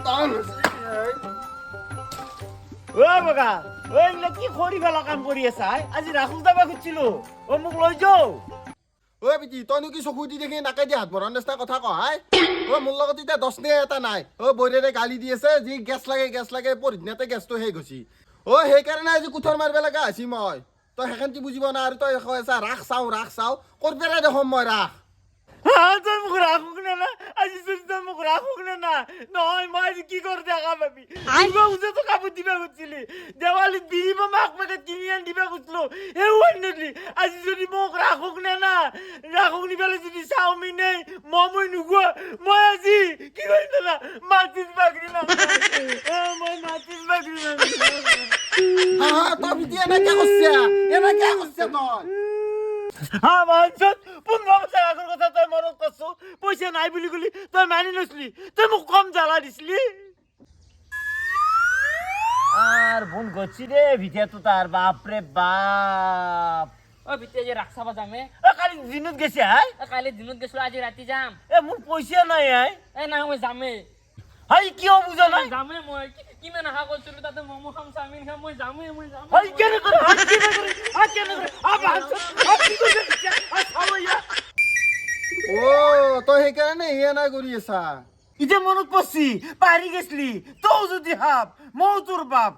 ও বগা ওই কি খড়ি ফেলা কাম কৰি আছা আজি ৰাহুল যাবা খুজিছিল ও মোক লৈ যাও ঐ বিটি তইনো কি চকু দি দেখি নাকে দি হাত ভৰাৰ নিচিনা কথা কহাই ঐ মোৰ লগত এতিয়া 10 নে এটা নাই ঐ বৈৰেৰে গালি দি আছে যি গেছ লাগে পৰিদিনাতে গেছটো শেষ হৈছি ঐ সেইকাৰণে আজি কুঠৰ মাৰিব লগা হৈছি মই তই সেইখান কি বুজিব না আৰু তই কৈ আছা ৰাস চাও কৰপেৰে দেখোন মই ৰাস তই মোক ৰাখোক নে না আজি যদি তই মোক ৰাখোক নে না নহয় মই আজি কি কৰি দেখা পাবি দুৰ্গা পূজাতো কাপোৰ দিবা খুজিছিলি দেৱালীত বিৰি মাক পেকেট কিনি আনি দিবা খুজিছিলো এই আজি যদি মোক ৰাখোক নে না ৰাখোক নিবালে যদি চাওমিন মমই নোখোৱা মই আজি কি কৰিম দাদা মাটিত বাগৰি না মই মাটিত বাগৰি না তই বিটি এনেকে কৈছে তই হা মানছত 15 বছৰ আগৰ কথা তই মনত কৰছো পইচা নাই বুলি কলি তই মানি নছলি তই মোক কম জ্বালা দিছলি আর বোন গছি রে ভিতরে তার বাপরে বাপ ও ভিতরে যে রাখসাবা যামে কালি দিনত গেছে হাই কালি দিনত গেছিল আজি রাতি যাম মোর পয়সা নাই হাই না মই যামে হাই কিয় বুঝা নাই যামে মই কিমান আশা কৰিছিলো তাতে মমো খাম চাওমিন খাম মই যামে হাই কেনে করে হাই কেনে করে কি কৰিছে চাওয়া ও তই সেইকাৰণে হিয়া নাই কৰি আছা ইতে মনত পড়ছি পারি গেছলি তো যদি হাব মৌ তোর বাপ